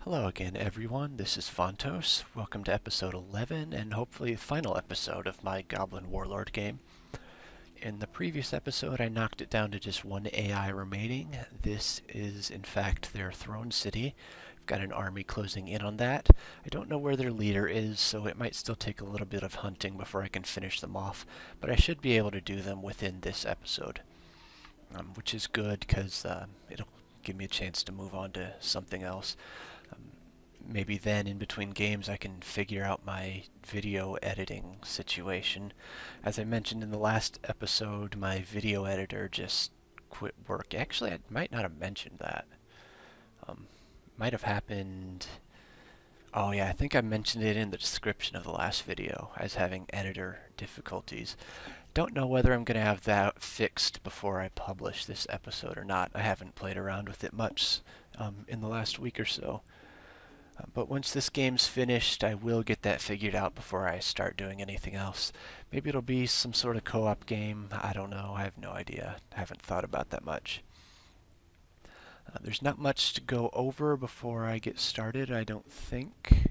Hello again, everyone. This is Fontos. Welcome to episode 11 and hopefully the final episode of my Goblin Warlord game. In the previous episode, I knocked it down to just one AI remaining. This is, in fact, their throne city. I've got an army closing in on that. I don't know where their leader is, so it might still take a little bit of hunting before I can finish them off, but I should be able to do them within this episode, which is good because it'll give me a chance to move on to something else. Maybe then in between games I can figure out my video editing situation. As I mentioned in the last episode, my video editor just quit work. Actually, I might not have mentioned that. Might have happened... Oh yeah, I think I mentioned it in the description of the last video as having editor difficulties. Don't know whether I'm going to have that fixed before I publish this episode or not. I haven't played around with it much in the last week or so. But once this game's finished, I will get that figured out before I start doing anything else. Maybe it'll be some sort of co-op game. I don't know. I have no idea. I haven't thought about that much. There's not much to go over before I get started, I don't think.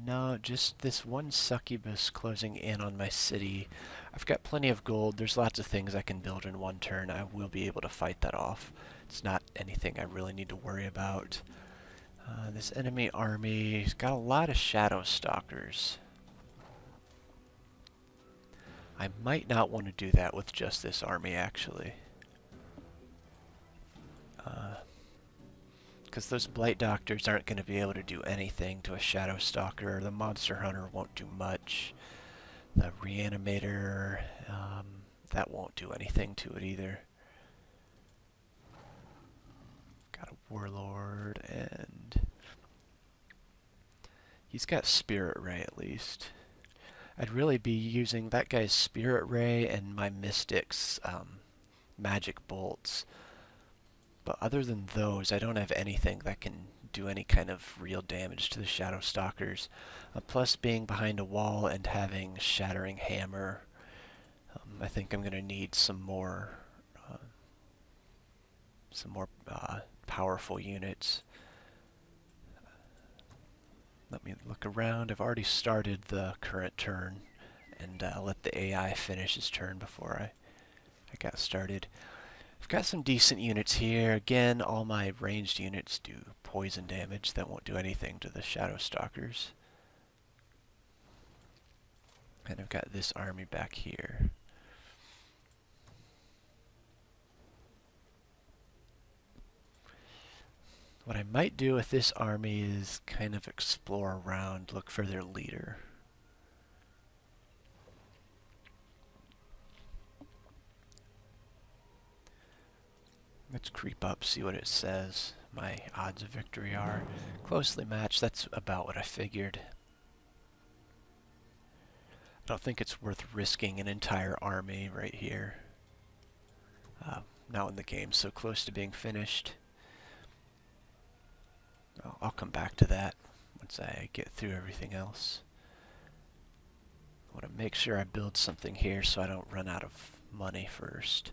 No, just this one succubus closing in on my city. I've got plenty of gold. There's lots of things I can build in one turn. I will be able to fight that off. It's not anything I really need to worry about. This enemy army's got a lot of shadow stalkers. I might not want to do that with just this army, actually. Because those blight doctors aren't going to be able to do anything to a shadow stalker. The monster hunter won't do much. The reanimator, that won't do anything to it either. Got a warlord, and he's got spirit ray at least. I'd really be using that guy's spirit ray and my mystic's magic bolts. But other than those, I don't have anything that can do any kind of real damage to the shadow stalkers. Plus, being behind a wall and having shattering hammer, I think I'm going to need some more powerful units. Let me look around. I've already started the current turn, and I'll let the AI finish his turn before I got started. I've got some decent units here. Again, all my ranged units do poison damage. That won't do anything to the shadow stalkers. And I've got this army back here. What I might do with this army is kind of explore around, look for their leader. Let's creep up, see what it says. My odds of victory are closely matched. That's about what I figured. I don't think it's worth risking an entire army right here. Now when the game's so close to being finished. I'll come back to that once I get through everything else. I want to make sure I build something here so I don't run out of money first.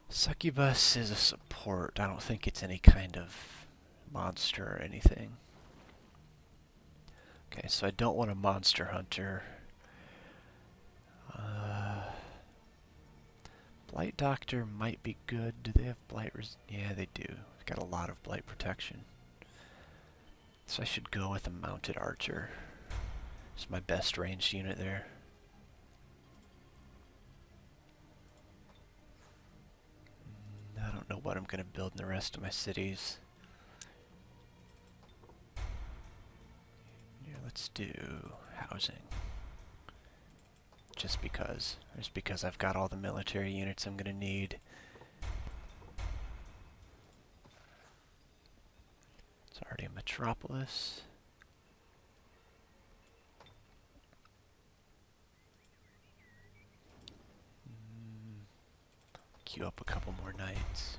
Succubus is a support. I don't think it's any kind of monster or anything. Okay, so I don't want a monster hunter. Blight Doctor might be good. Do they have blight yeah, they do. They've got a lot of blight protection. So I should go with a mounted archer. It's my best ranged unit there. I don't know what I'm going to build in the rest of my cities. Yeah, let's do housing. Just because I've got all the military units I'm going to need. It's already a metropolis. Queue up a couple more knights.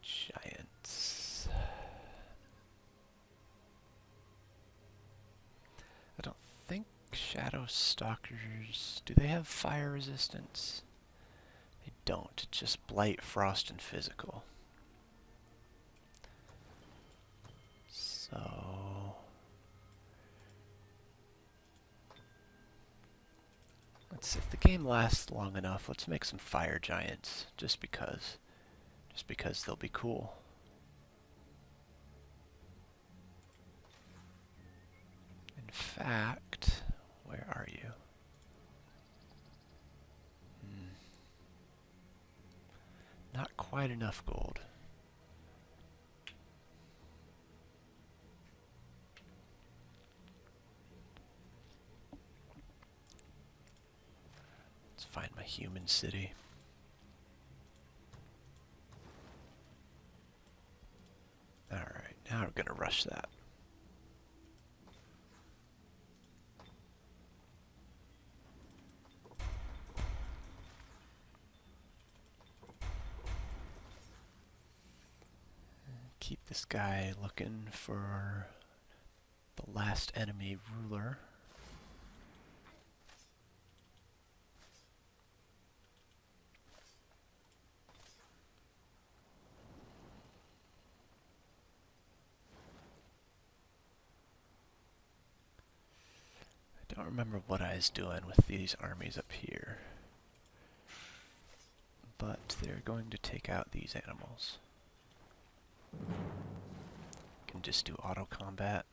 Giants. Shadow Stalkers, do they have fire resistance? They don't, it's just blight, frost, and physical. So let's see, if the game lasts long enough, let's make some fire giants, just because they'll be cool. In fact, where are you? Not quite enough gold. Let's find my human city. Alright, now we're gonna rush that. Keep this guy looking for the last enemy ruler. I don't remember what I was doing with these armies up here, but they're going to take out these animals. Can just do auto combat.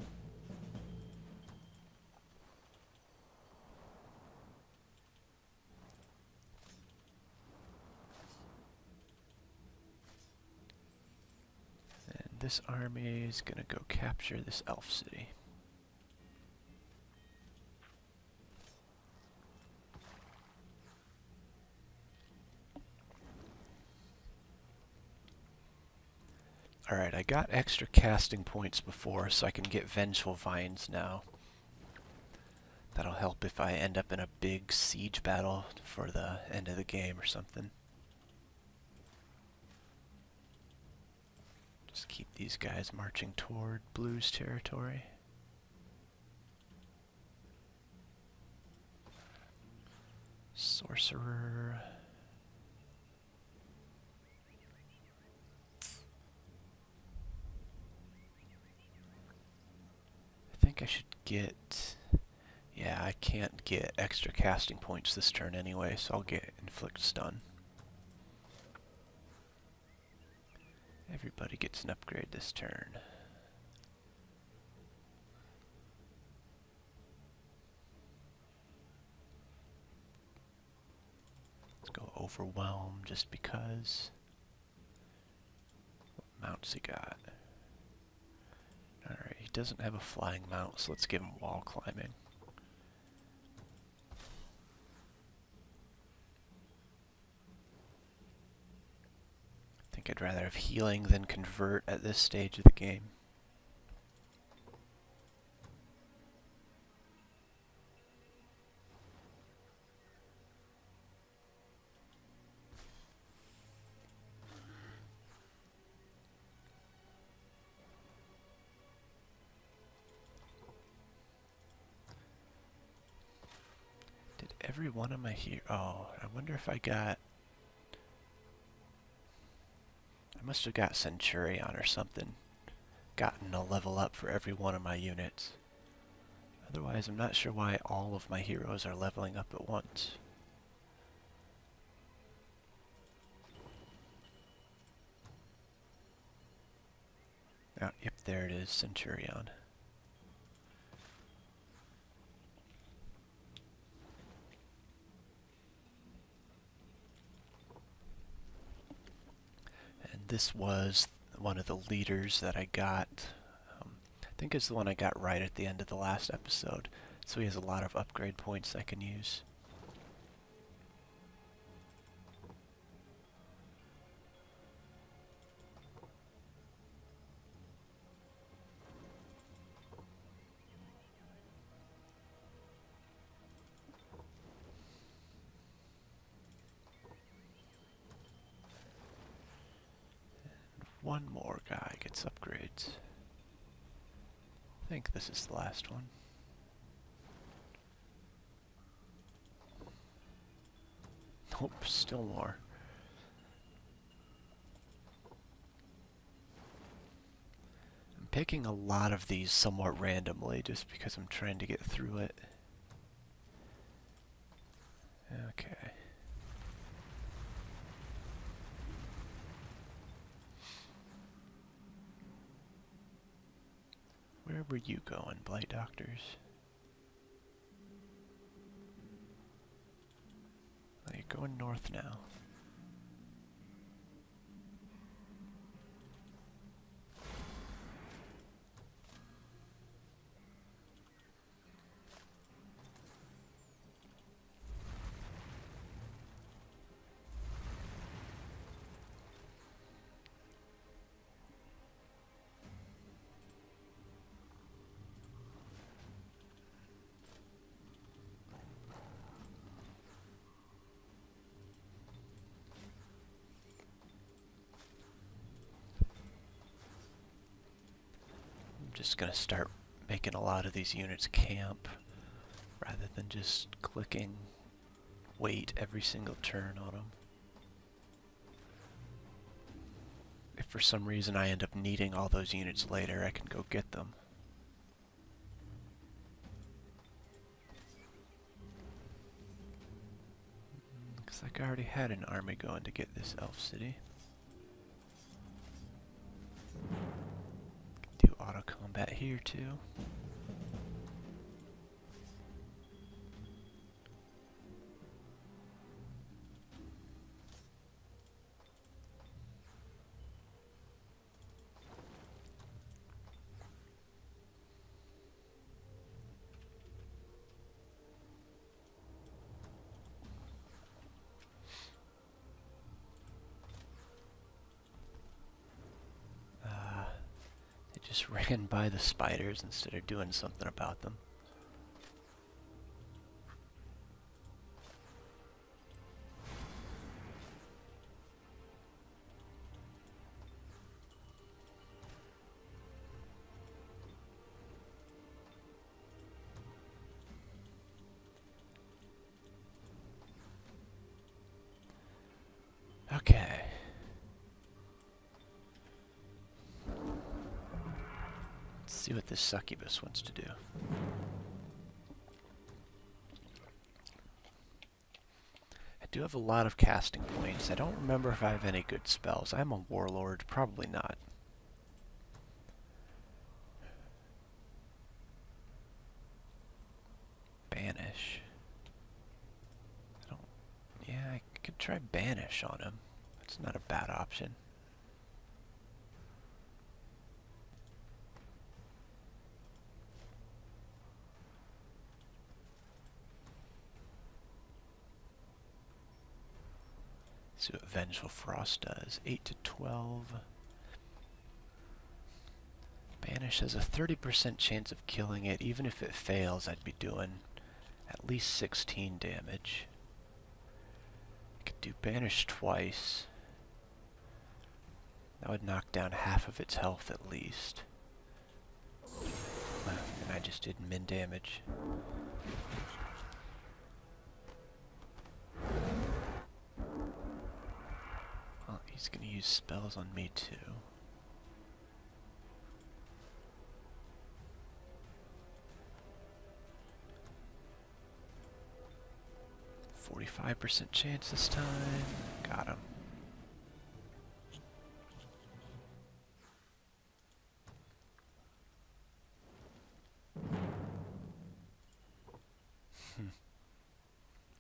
And this army is gonna go capture this elf city. Alright, I got extra casting points before, so I can get Vengeful Vines now. That'll help if I end up in a big siege battle for the end of the game or something. Just keep these guys marching toward Blue's territory. Sorcerer. I think I should get... Yeah, I can't get extra casting points this turn anyway, so I'll get Inflict Stun. Everybody gets an upgrade this turn. Let's go Overwhelm just because. What mounts he got? Alright, he doesn't have a flying mount, so let's give him wall climbing. I think I'd rather have healing than convert at this stage of the game. Did every one of my Oh, I wonder if I got... I must have got Centurion or something. Gotten a level up for every one of my units. Otherwise, I'm not sure why all of my heroes are leveling up at once. Oh, yep, there it is, Centurion. This was one of the leaders that I got. I think it's the one I got right at the end of the last episode. So he has a lot of upgrade points I can use. One more guy gets upgrades. I think this is the last one. Nope, still more. I'm picking a lot of these somewhat randomly just because I'm trying to get through it. Okay. Where were you going, Blight Doctors? Oh, you're going north now. I'm just gonna start making a lot of these units camp rather than just clicking wait every single turn on them. If for some reason I end up needing all those units later, I can go get them. Looks like I already had an army going to get this elf city. Do auto combat here too. Just ran by the spiders instead of doing something about them. Okay. Let's see what this succubus wants to do. I do have a lot of casting points. I don't remember if I have any good spells. I'm a warlord. Probably not. Banish. Yeah, I could try banish on him. That's not a bad option. See what Vengeful Frost does. 8 to 12. Banish has a 30% chance of killing it. Even if it fails, I'd be doing at least 16 damage. I could do Banish twice. That would knock down half of its health at least. And I just did min damage. Well, he's gonna use spells on me too. %45 chance this time. Got him.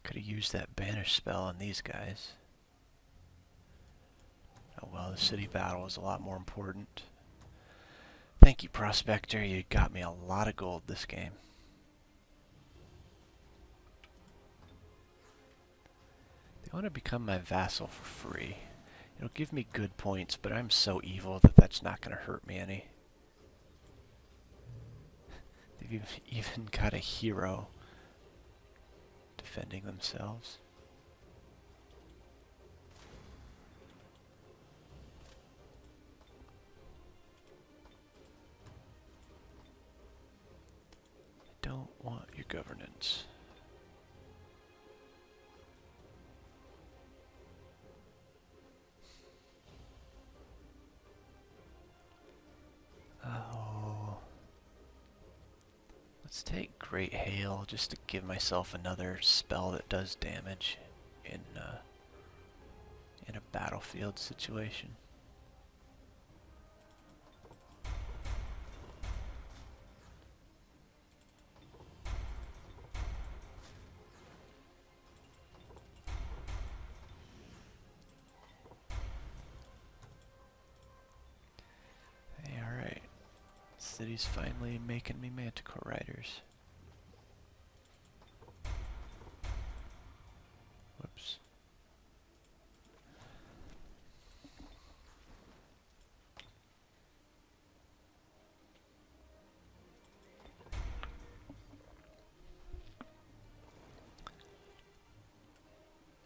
Could have used that banish spell on these guys. Oh well, the city battle is a lot more important. Thank you, Prospector. You got me a lot of gold this game. They want to become my vassal for free. It'll give me good points, but I'm so evil that that's not going to hurt me any. They've even got a hero defending themselves. I don't want your governance. Let's take Great Hail just to give myself another spell that does damage in a battlefield situation. Hey, alright. City's finally making me Manticore Riders. Whoops.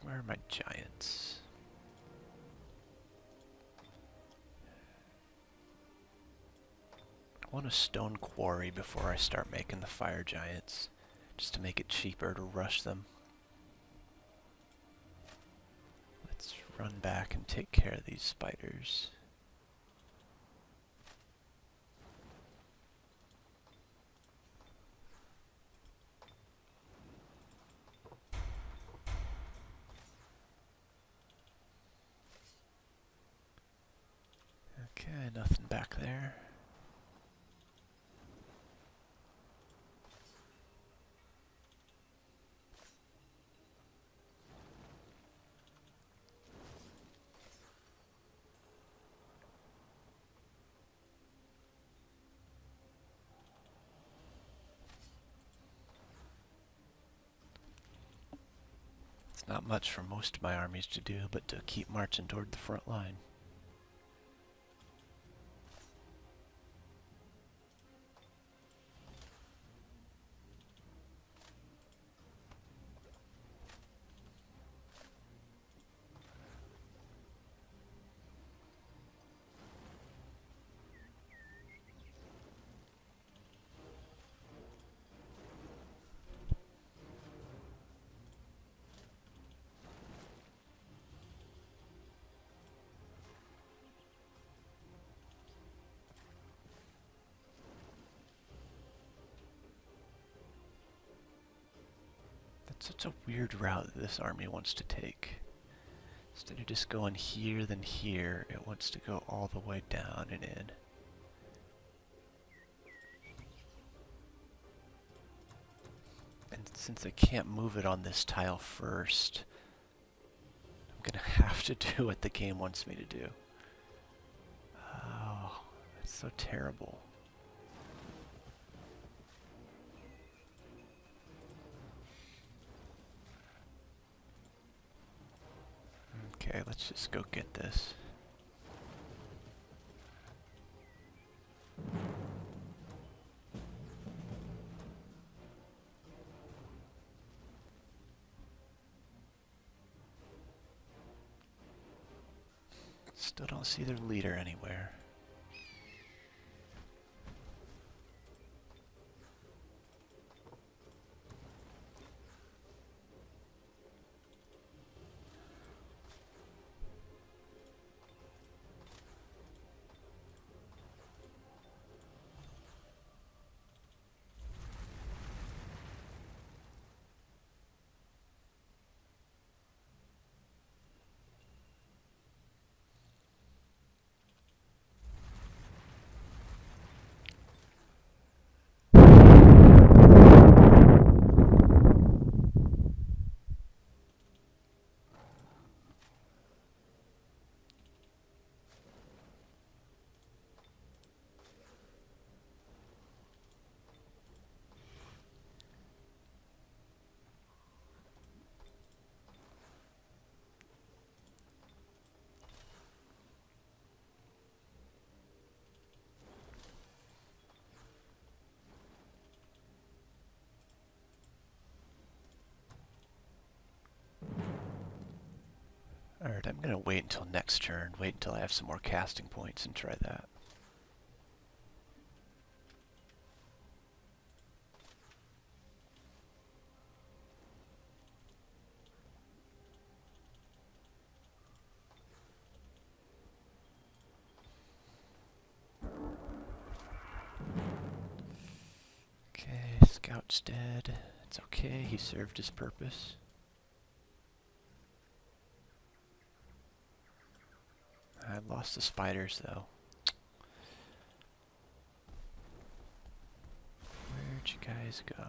Where are my giants? I want a stone quarry before I start making the fire giants, just to make it cheaper to rush them. Let's run back and take care of these spiders. Okay, nothing back there. It's not much for most of my armies to do, but to keep marching toward the front line. That's such a weird route that this army wants to take. Instead of just going here, then here, it wants to go all the way down and in. And since I can't move it on this tile first, I'm gonna have to do what the game wants me to do. Oh, that's so terrible. Okay, let's just go get this. Still don't see their leader anywhere. Alright, I'm gonna wait until next turn, wait until I have some more casting points and try that. scout's dead. It's okay, he served his purpose. I lost the spiders though. Where'd you guys go?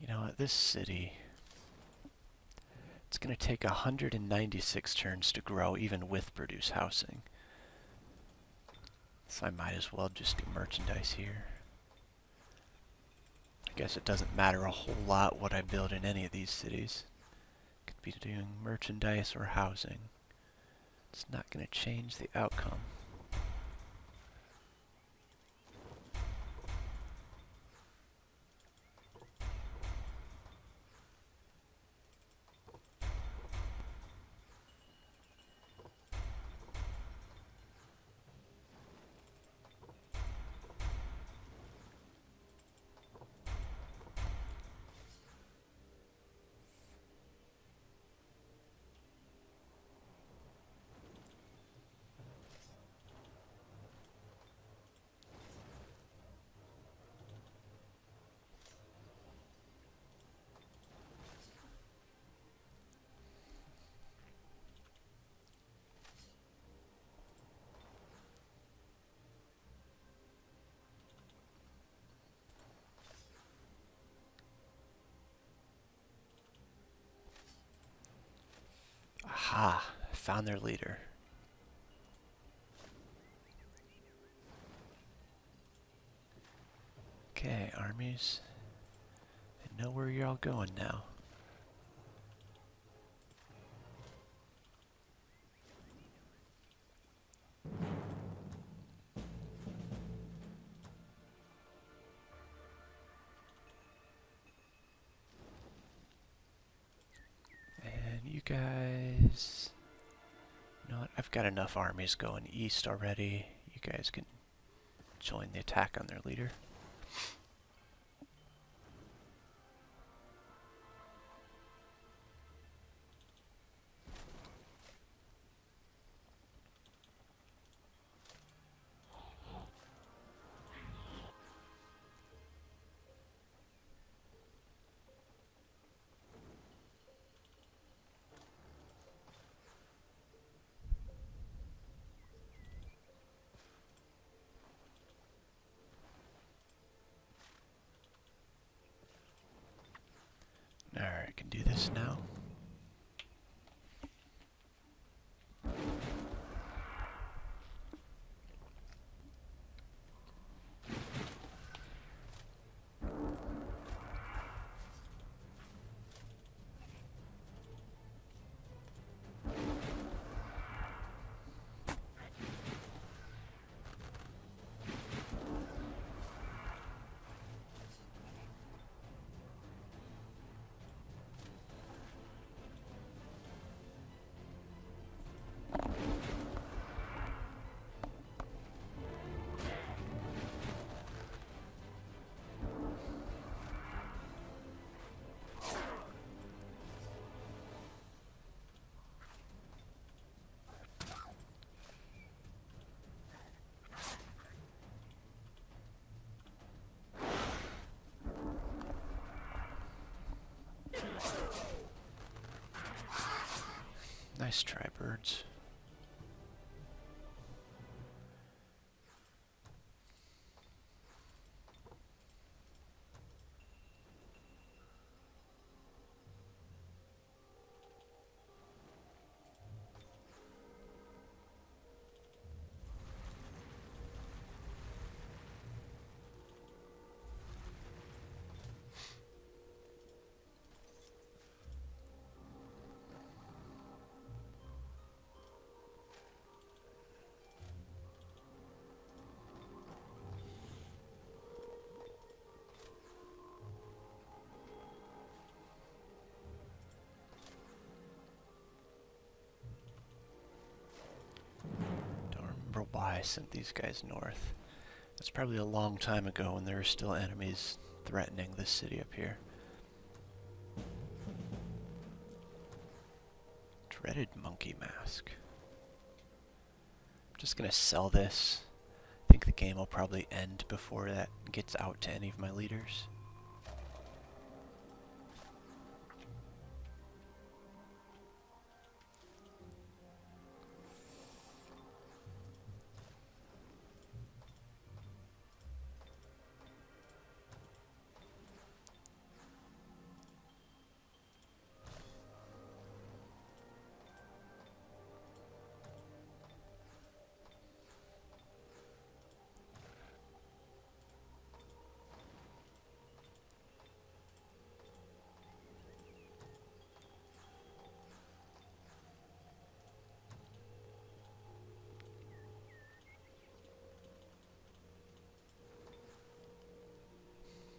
You know what, this city, it's going to take 196 turns to grow even with produce housing. So I might as well just do merchandise here. I guess it doesn't matter a whole lot what I build in any of these cities. Could be doing merchandise or housing. It's not going to change the outcome. Aha! I found their leader. Okay, armies. I know where you're all going now. And you guys... You know what? I've got enough armies going east already. You guys can join the attack on their leader. Alright, I can do this now. Nice try, birds. remember why I sent these guys north. It's probably a long time ago when there were still enemies threatening this city up here. Dreaded monkey mask. I'm just gonna sell this. I think the game will probably end before that gets out to any of my leaders.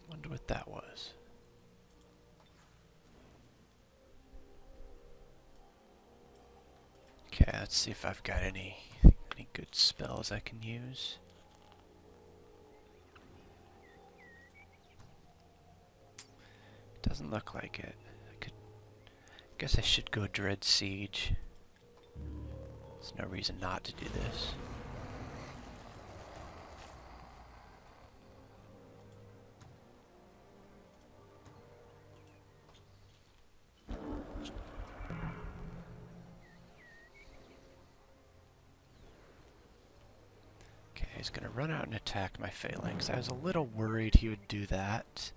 Wonder what that was. Okay, let's see if I've got any good spells I can use. Doesn't look like it. Guess I should go Dread Siege. There's no reason not to do this. Okay, he's gonna run out and attack my phalanx. I was a little worried he would do that,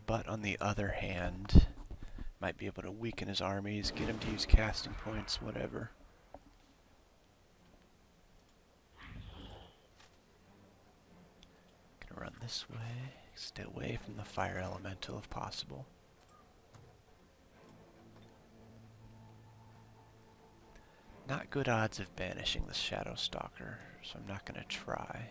but on the other hand, might be able to weaken his armies, get him to use casting points, whatever. Gonna run this way, stay away from the fire elemental if possible. Not good odds of banishing the Shadow Stalker, so I'm not gonna try.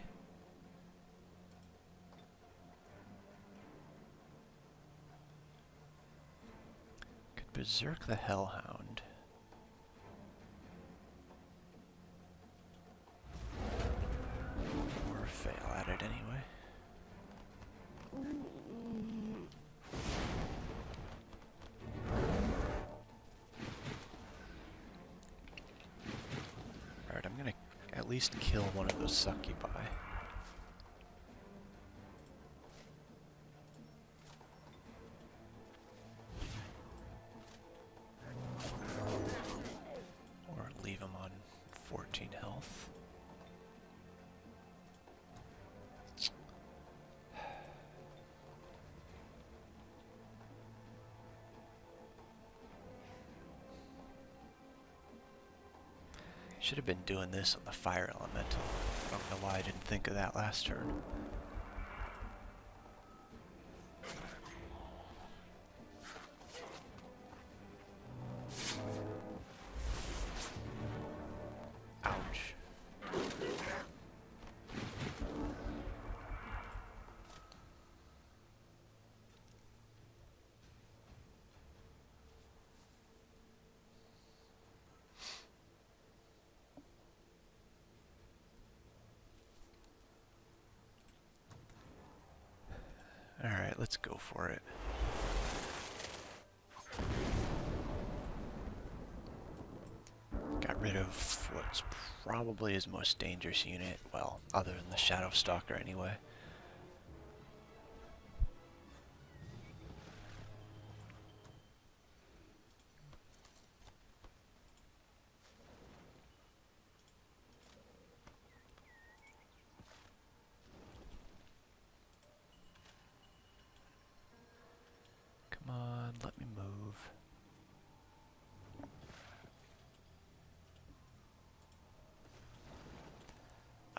Berserk the Hellhound. Or fail at it anyway. Alright, I'm gonna at least kill one of those succubi. Leave him on 14 health. Should have been doing this on the fire elemental. I don't know why I didn't think of that last turn. Alright, let's go for it. Got rid of what's probably his most dangerous unit, well, other than the Shadow Stalker anyway. Come on, let me move.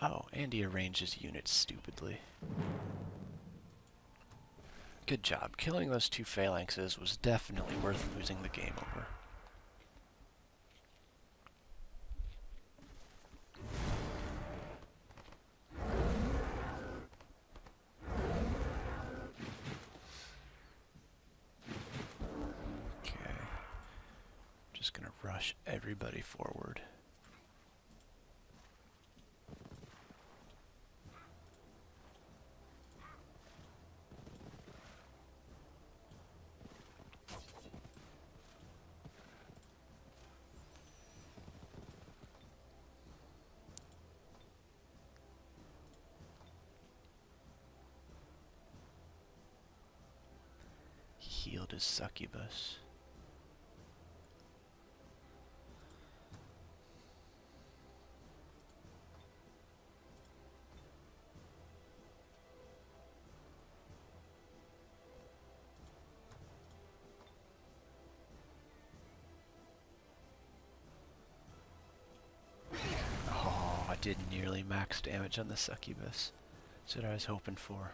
Oh, and he arranges units stupidly. Good job. Killing those two phalanxes was definitely worth losing the game over. Okay. Just gonna rush everybody forward. build his succubus. Oh, I did nearly max damage on the succubus. That's what I was hoping for.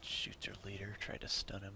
Shoots her leader, try to stun him.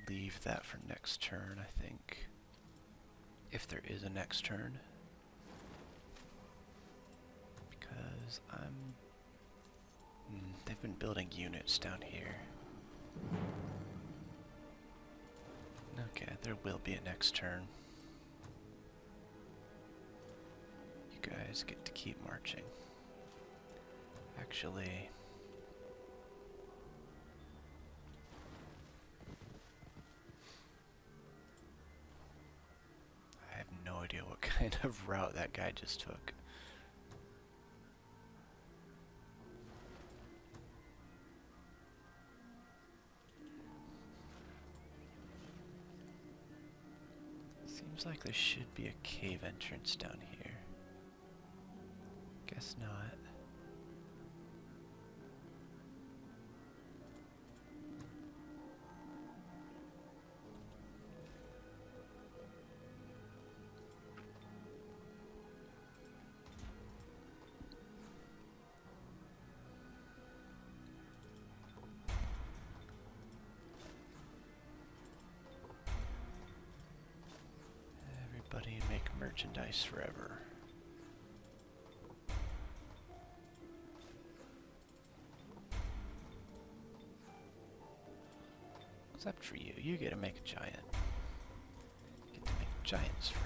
Leave that for next turn, I think. If there is a next turn. Because they've been building units down here. Okay, there will be a next turn. You guys get to keep marching. Actually... no idea what kind of route that guy just took. Seems like there should be a cave entrance down here. Guess not. Everybody make merchandise forever. Except for you, you get to make a giant. Get to make giants forever.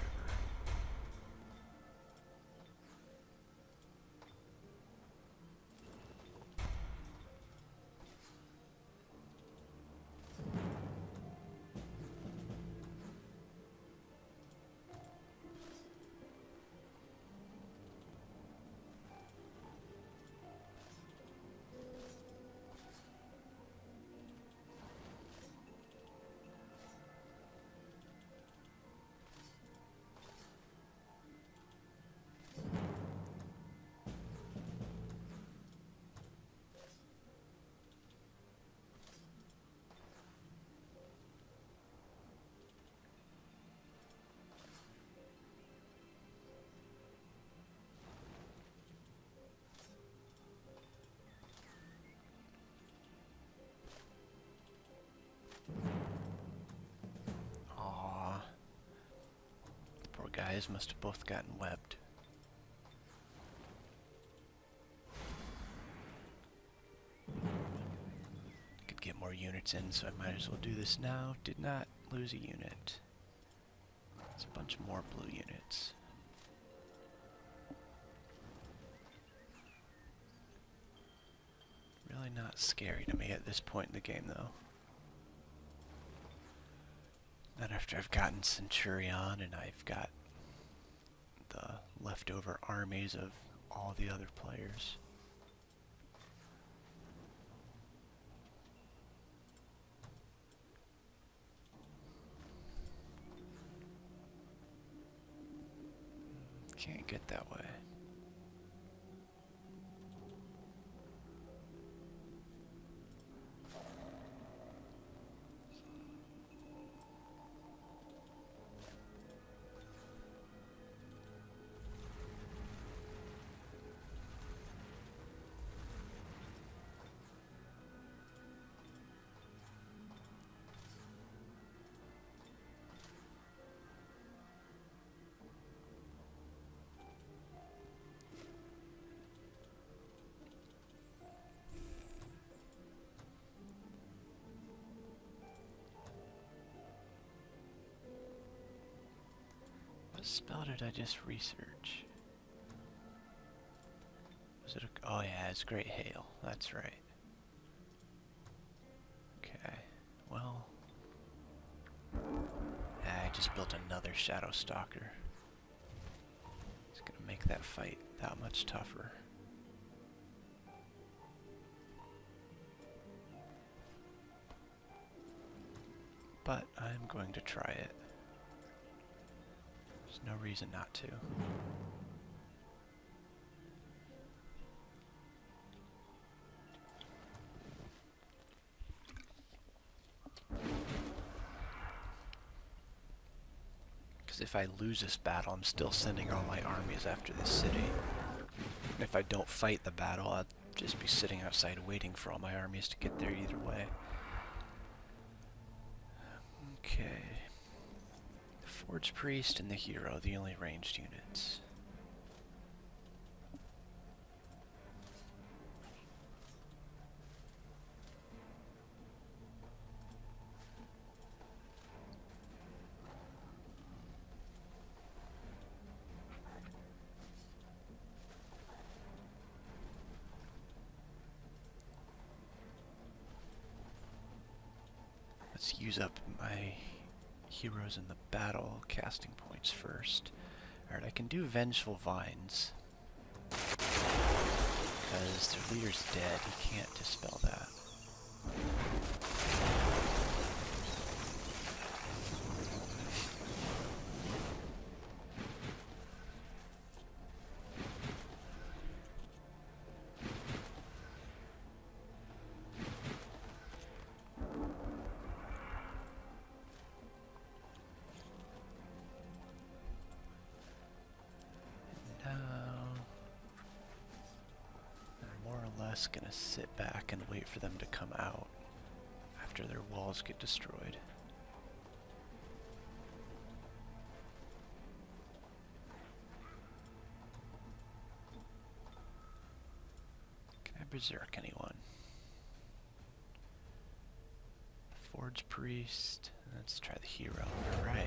guys must have both gotten webbed. Could get more units in, so I might as well do this now. Did not lose a unit. It's a bunch more blue units. Really not scary to me at this point in the game, though. Not after I've gotten Centurion and I've got the leftover armies of all the other players. Can't get that way. What spell did I just research? Was it a... oh yeah, it's Great Hail. That's right. Okay, well... I just built another Shadow Stalker. It's gonna make that fight that much tougher. But I'm going to try it. There's no reason not to. Because if I lose this battle, I'm still sending all my armies after this city. And if I don't fight the battle, I'll just be sitting outside waiting for all my armies to get there either way. Okay. The Forge Priest and the Hero, the only ranged units. Let's use up my heroes in the battle casting points first. Alright, I can do Vengeful Vines. Because their leader's dead, he can't dispel that. Gonna sit back and wait for them to come out after their walls get destroyed. Can I berserk anyone? Forge Priest. Let's try the Hero. Alright.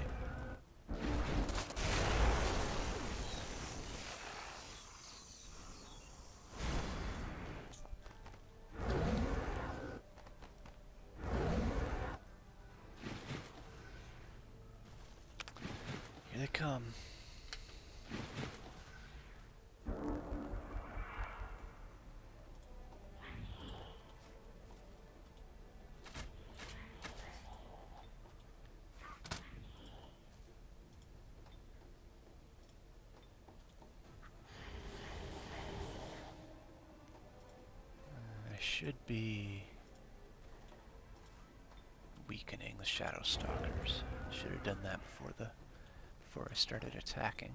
Here they come. I should be weakening the Shadow Stalkers. Should have done that before I started attacking.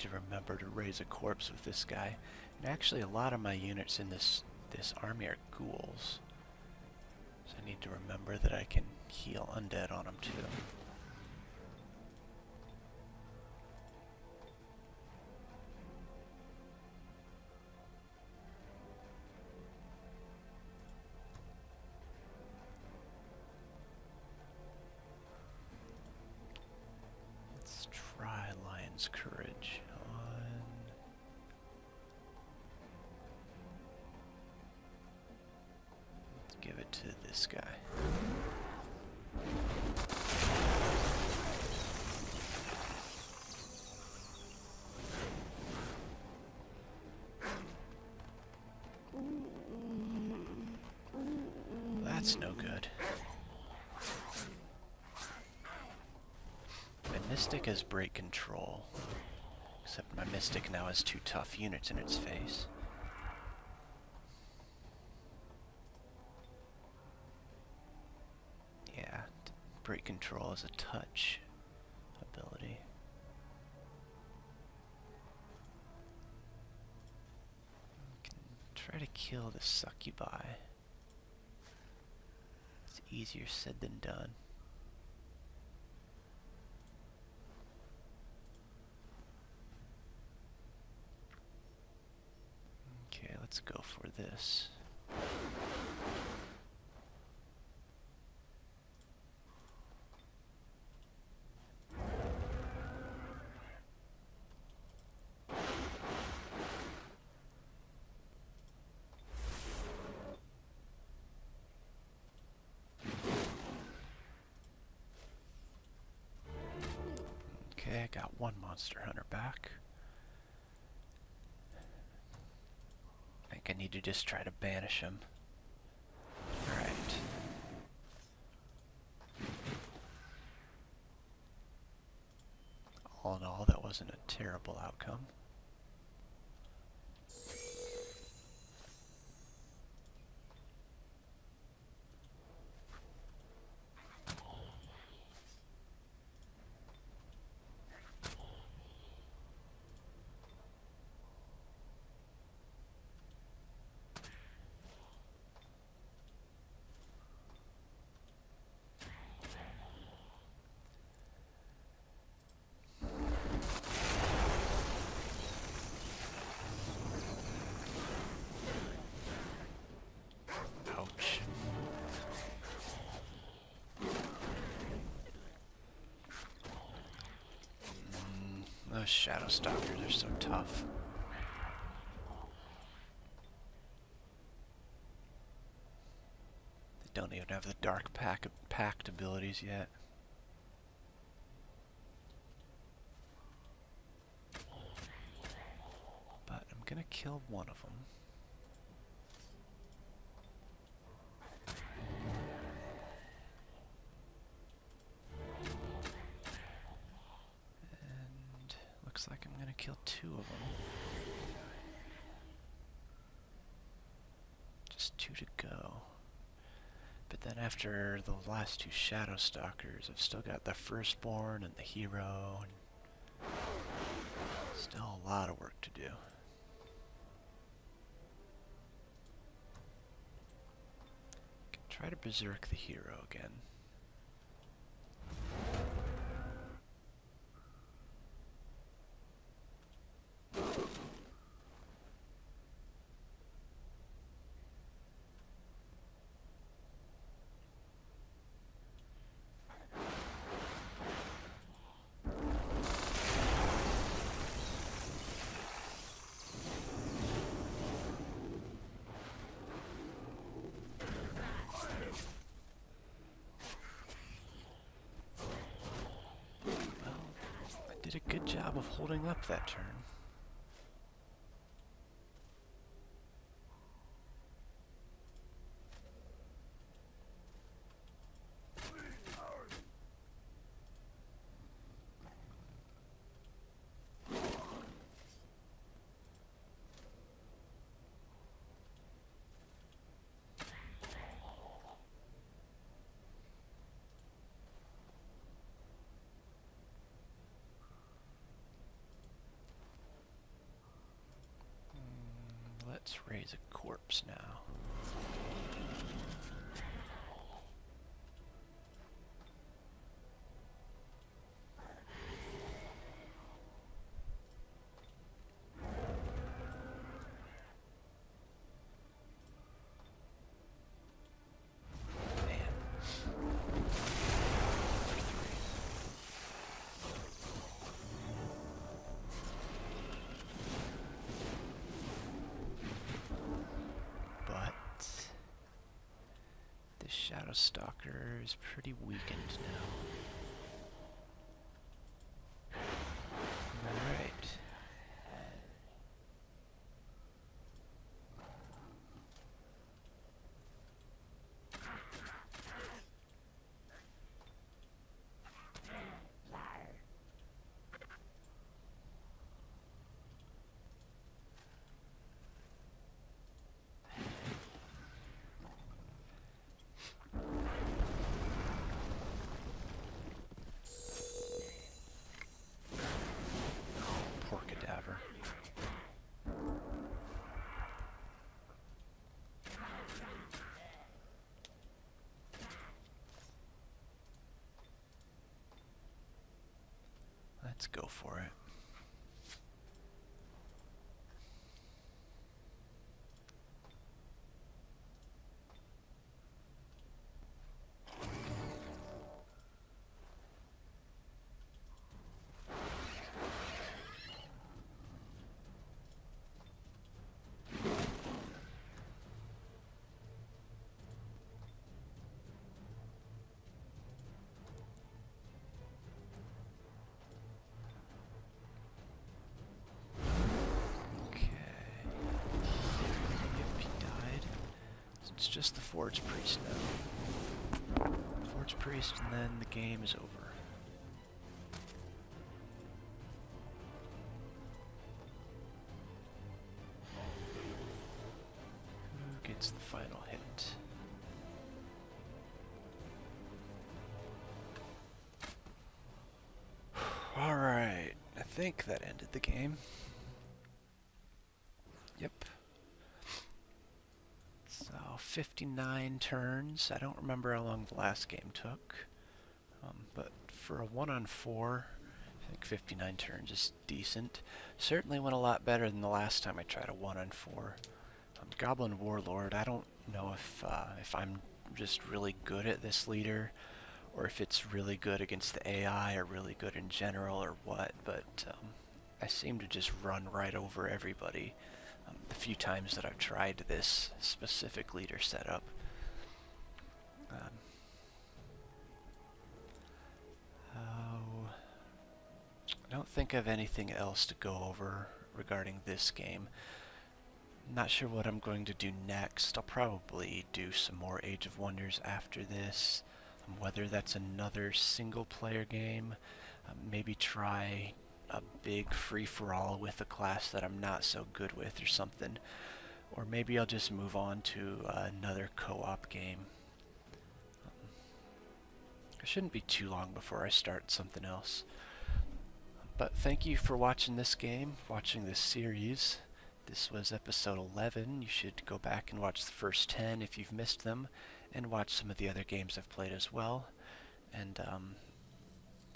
to remember to raise a corpse with this guy. And actually a lot of my units in this army are ghouls. So I need to remember that I can heal undead on them too. Let's try Lion's Courage on... Let's give it to this guy. That's no good. My Mystic has break control. Except my Mystic now has 2 tough units in its face. Yeah, break control is a touch ability. We can try to kill the succubi. It's easier said than done. Okay, let's go for this. Okay, I got 1 monster hunter back. I think I need to just try to banish him. Alright. All in all, that wasn't a terrible outcome. Ouch. Those Shadow Stalkers are so tough. They don't even have the Dark Pact abilities yet. But I'm gonna kill one of them. And looks like I'm gonna kill 2 of them. Just 2 to go. But then after the last 2 Shadow Stalkers, I've still got the Firstborn and the Hero, and still a lot of work to do. Try to berserk the Hero again. Did a good job of holding up that turn. Let's raise a corpse now. Shadow Stalker is pretty weakened now. Alright. Poor cadaver. Let's go for it. It's just the Forge Priest now. Forge Priest, and then the game is over. Who gets the final hit? Alright, I think that ended the game. Yep. So, 59 turns. I don't remember how long the last game took. But for a 1-on-4, I think 59 turns is decent. Certainly went a lot better than the last time I tried a 1-on-4. Goblin Warlord, I don't know if I'm just really good at this leader, or if it's really good against the AI, or really good in general, or what, but I seem to just run right over everybody. The few times that I've tried this specific leader setup. I don't think I have anything else to go over regarding this game. I'm not sure what I'm going to do next. I'll probably do some more Age of Wonders after this. Whether that's another single player game, maybe try a big free-for-all with a class that I'm not so good with or something. Or maybe I'll just move on to another co-op game. It shouldn't be too long before I start something else. But thank you for watching this game, watching this series. This was episode 11. You should go back and watch the first 10 if you've missed them, and watch some of the other games I've played as well. And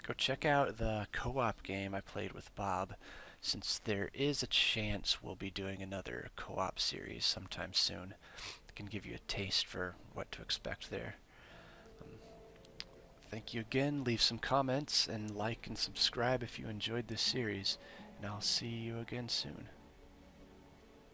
go check out the co-op game I played with Bob, since there is a chance we'll be doing another co-op series sometime soon. I can give you a taste for what to expect there. Thank you again. Leave some comments and like and subscribe if you enjoyed this series, and I'll see you again soon.